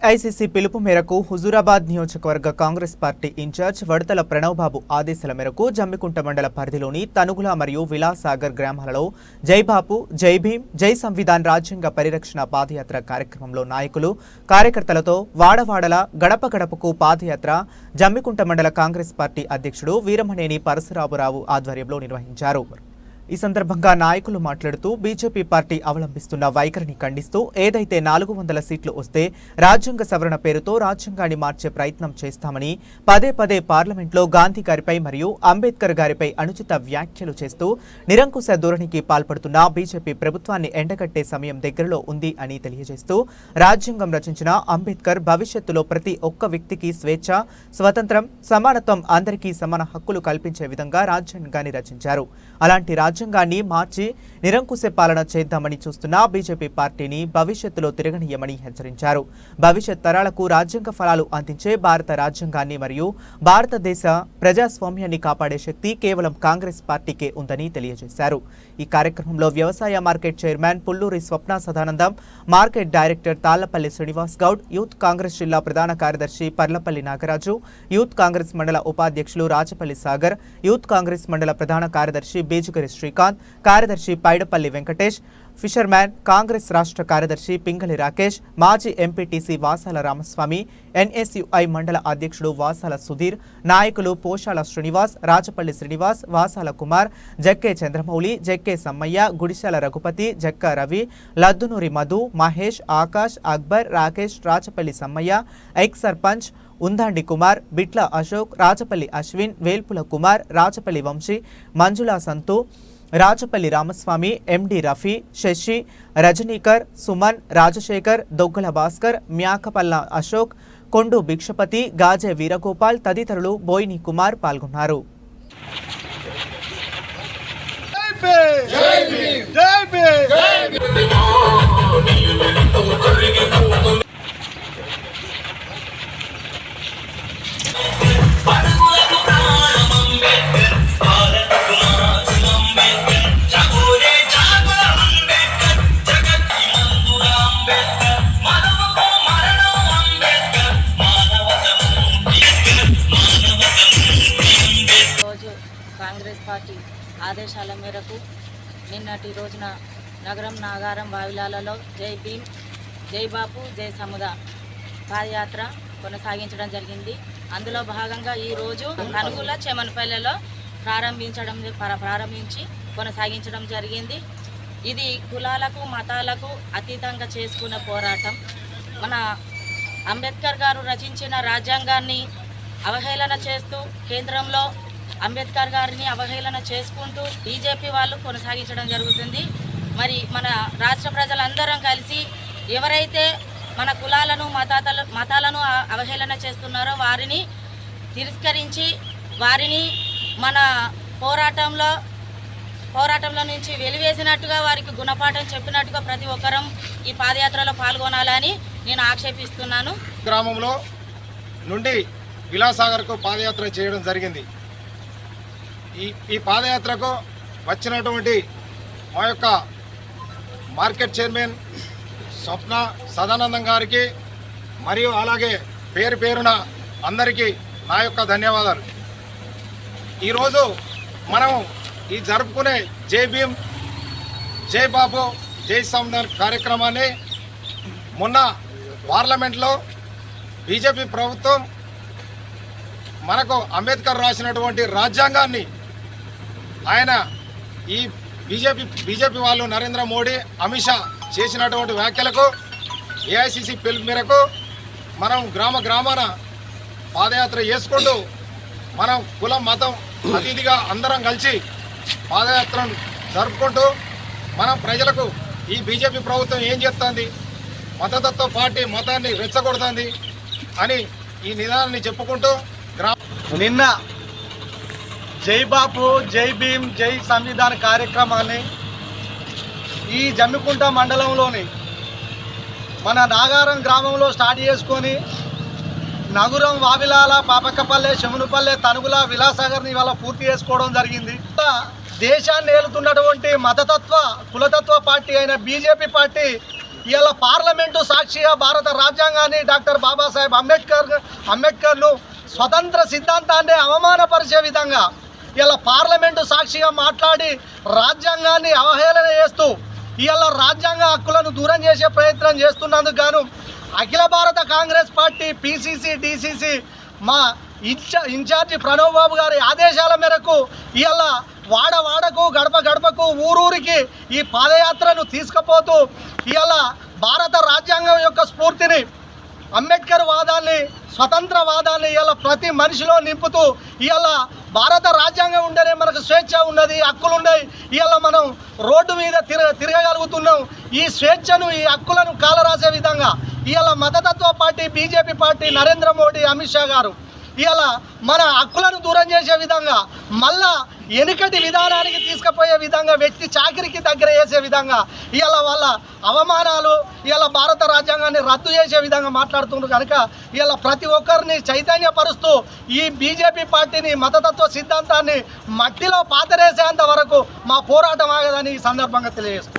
AICC పిలుపు మేరకు హుజూరాబాద్ నియోజకవర్గ కాంగ్రెస్ పార్టీ ఇన్ఛార్జ్ వడతల ప్రణవ్ బాబు ఆదేశాల మేరకు జమ్మికుంట మండల పరిధిలోని తనుగుల మరియు విలాసాగర్ గ్రామాలలో జై బాపు, జై భీం, జై సంవిధాన్ రాజ్యాంగ పరిరక్షణ పాదయాత్ర కార్యక్రమంలో నాయకులు, కార్యకర్తలతో వాడవాడల గడప గడపకు పాదయాత్ర జమ్మికుంట మండల కాంగ్రెస్ పార్టీ అధ్యక్షుడు వీరమనేని పరశురామరావు ఆధ్వర్యంలో నిర్వహించారు. ఈ సందర్భంగా నాయకులు మాట్లాడుతూ బీజేపీ పార్టీ అవలంబిస్తున్న వైఖరిని ఖండిస్తూ ఏదైతే 400 సీట్లు వస్తే రాజ్యాంగ సవరణ పేరుతో రాజ్యాంగాన్ని మార్చే ప్రయత్నం చేస్తామని పదే పదే పార్లమెంట్లో గాంధీ గారిపై మరియు అంబేద్కర్ గారిపై అనుచిత వ్యాఖ్యలు చేస్తూ నిరంకుశ ధోరణికి పాల్పడుతున్న బీజేపీ ప్రభుత్వాన్ని ఎండగట్టే సమయం దగ్గరలో ఉంది అని తెలియజేస్తూ రాజ్యాంగం రచించిన అంబేద్కర్ భవిష్యత్తులో ప్రతి ఒక్క వ్యక్తికి స్వేచ్ఛ, స్వతంత్రం, సమానత్వం, అందరికీ సమాన హక్కులు కల్పించే విధంగా రాజ్యాంగాన్ని రచించారు. అలాంటి రాజ్యాంగాన్ని మార్చి నిరంకుశ పాలన చేద్దామని చూస్తున్న బీజేపీ పార్టీని భవిష్యత్తులో తిరగనీయమని హెచ్చరించారు. భవిష్యత్ తరాలకు రాజ్యాంగ ఫలాలు అందించే భారత రాజ్యాంగాన్ని మరియు భారతదేశ ప్రజాస్వామ్యాన్ని కాపాడే శక్తి కేవలం కాంగ్రెస్ పార్టీకే ఉందని తెలియజేశారు. ఈ కార్యక్రమంలో వ్యవసాయ market chairman Pulluri Swapna Sadanandam, market director Tallapalli Srinivas Goud, youth Congress జిల్లా ప్రధాన కార్యదర్శి పర్లపల్లి నాగరాజు, యూత్ కాంగ్రెస్ మండల ఉపాధ్యక్షులు రాచపల్లి సాగర్, యూత్ కాంగ్రెస్ మండల ప్రధాన కార్యదర్శి బేజుగరి శ్రీకాంత్, కార్యదర్శి పైడపల్లి వెంకటేష్, ఫిషర్మ్యాన్ కాంగ్రెస్ రాష్ట్ర కార్యదర్శి పింగళి రాకేష్, మాజీ ఎంపీటీసీ వాసాల రామస్వామి, ఎన్ఎస్యుఐ మండల అధ్యక్షుడు వాసాల సుధీర్, నాయకులు పోషాల శ్రీనివాస్, రాచపల్లి శ్రీనివాస్, వాసాల కుమార్, జక్కే చంద్రమౌళి, జక్కే సమ్మయ్య, గుడిశాల రఘుపతి, జక్క రవి, లద్దునూరి మధు, మహేష్, ఆకాష్, అక్బర్, రాకేష్, రాచపల్లి సమ్మయ్య, ఎక్స్ సర్పంచ్ ఉందాండి కుమార్, బిట్ల అశోక్, రాచపల్లి అశ్విన్, వేల్పుల కుమార్, రాచపల్లి వంశీ, మంజులా సంతు, రాచపల్లి రామస్వామి, ఎండి రఫీ, శశి, రజనీకర్, సుమన్, రాజశేఖర్, దొగ్గల భాస్కర్, మ్యాకపల్ల అశోక్, కొండు భిక్షపతి, గాజే వీరగోపాల్ తదితరులు బోయిని కుమార్ పాల్గొన్నారు. కాంగ్రెస్ పార్టీ ఆదేశాల మేరకు నిన్నటి రోజున నగరం, నాగారం, వావిలాలలో జై భీమ్, జై బాపు, జై సంవిధాన్ పాదయాత్ర కొనసాగించడం జరిగింది. అందులో భాగంగా ఈరోజు తనుగుల చెమనపల్లెలో ప్రారంభించి కొనసాగించడం జరిగింది. ఇది కులాలకు, మతాలకు అతీతంగా చేసుకున్న పోరాటం. మన అంబేద్కర్ గారు రచించిన రాజ్యాంగాన్ని అవహేళన చేస్తూ కేంద్రంలో అంబేద్కర్ గారిని అవహేళన చేసుకుంటూ బీజేపీ వాళ్ళు కొనసాగించడం జరుగుతుంది. మరి మన రాష్ట్ర ప్రజలందరం కలిసి ఎవరైతే మన కులాలను, మతాలను అవహేళన చేస్తున్నారో వారిని తిరస్కరించి వారిని మన పోరాటంలో నుంచి వెలివేసినట్టుగా, వారికి గుణపాఠం చెప్పినట్టుగా ప్రతి ఒక్కరం ఈ పాదయాత్రలో పాల్గొనాలని నేను ఆక్షేపిస్తున్నాను. గ్రామంలో నుండి విలాసాగర్కు పాదయాత్ర చేయడం జరిగింది. ఈ పాదయాత్రకు వచ్చినటువంటి మా యొక్క మార్కెట్ చైర్మన్ స్వప్న సదానందం గారికి మరియు అలాగే పేరు పేరున అందరికీ నా యొక్క ధన్యవాదాలు. ఈరోజు మనం ఈ జరుపుకునే జై భీమ్, జై బాపు, జై సంవిధాన్ కార్యక్రమాన్ని మొన్న పార్లమెంట్లో బీజేపీ ప్రభుత్వం మనకు అంబేద్కర్ రాసినటువంటి రాజ్యాంగాన్ని ఆయన ఈ బీజేపీ వాళ్ళు నరేంద్ర మోడీ, అమిత్ షా చేసినటువంటి వ్యాఖ్యలకు ఏఐసీసీ పిలుపు మేరకు మనం గ్రామాన పాదయాత్ర చేసుకుంటూ మనం కులం, మతం అతిథిగా అందరం కలిసి పాదయాత్రను జరుపుకుంటూ మనం ప్రజలకు ఈ బీజేపీ ప్రభుత్వం ఏం చేస్తుంది, మతతత్వ పార్టీ మతాన్ని రెచ్చగొడుతుంది అని ఈ నిదానాన్ని చెప్పుకుంటూ నిన్న జై బాపు, జై భీమ్, జై సంవిధాన్ కార్యక్రమాన్ని ఈ జమ్మికుంట మండలంలోని మన నాగారం గ్రామంలో స్టార్ట్ చేసుకొని నగురం, వావిలాల, పాపక్కపల్లె, శమునుపల్లె, తనుగుల, విలాసాగర్ని ఇవాళ పూర్తి చేసుకోవడం జరిగింది. దేశాన్ని ఏలుతున్నటువంటి మతతత్వ, కులతత్వ పార్టీ అయిన బీజేపీ పార్టీ ఇవాళ పార్లమెంటు సాక్షిగా భారత రాజ్యాంగాన్ని డాక్టర్ బాబాసాహెబ్ అంబేద్కర్ను స్వతంత్ర సిద్ధాంతాన్ని అవమానపరిచే విధంగా ఇలా పార్లమెంటు సాక్షిగా మాట్లాడి రాజ్యాంగాన్ని అవహేళన చేస్తూ ఇలా రాజ్యాంగ హక్కులను దూరం చేసే ప్రయత్నం చేస్తున్నందుకు గాను అఖిల భారత కాంగ్రెస్ పార్టీ పిసిసి డిసిసి మా ఇన్ఛార్జి ప్రణవ్ బాబు గారి ఆదేశాల మేరకు ఇలా వాడకు గడప గడపకు ఊరూరికి ఈ పాదయాత్రను తీసుకుపోతూ ఇలా భారత రాజ్యాంగం యొక్క స్ఫూర్తిని అంబేద్కర్ వాదాన్ని స్వతంత్ర వాదాన్ని ఇలా ప్రతి మనిషిలో నింపుతూ ఇలా భారత రాజ్యాంగం ఉంటేనే మనకు స్వేచ్ఛ ఉన్నది, హక్కులు ఉన్నాయి. ఇలా మనం రోడ్డు మీద తిరగగలుగుతున్నాం. ఈ స్వేచ్ఛను ఈ హక్కులను కాలరాసే విధంగా ఇలా మతతత్వ party BJP party Narendra Modi Amit Shah గారు ఇలా మన హక్కులను దూరం చేసే విధంగా మళ్ళా వెనుకటి విధానానికి తీసుకుపోయే విధంగా వ్యక్తి చాకిరికి దగ్గర చేసే విధంగా ఇలా వాళ్ళ అవమానాలు ఇలా భారత రాజ్యాంగాన్ని రద్దు చేసే విధంగా మాట్లాడుతున్నారు కనుక ఇలా ప్రతి ఒక్కరిని చైతన్యపరుస్తూ ఈ బీజేపీ పార్టీని మతతత్వ సిద్ధాంతాన్ని మట్టిలో పాతరేసేంత వరకు మా పోరాటం ఆగదని ఈ సందర్భంగా తెలియజేస్తున్నాం.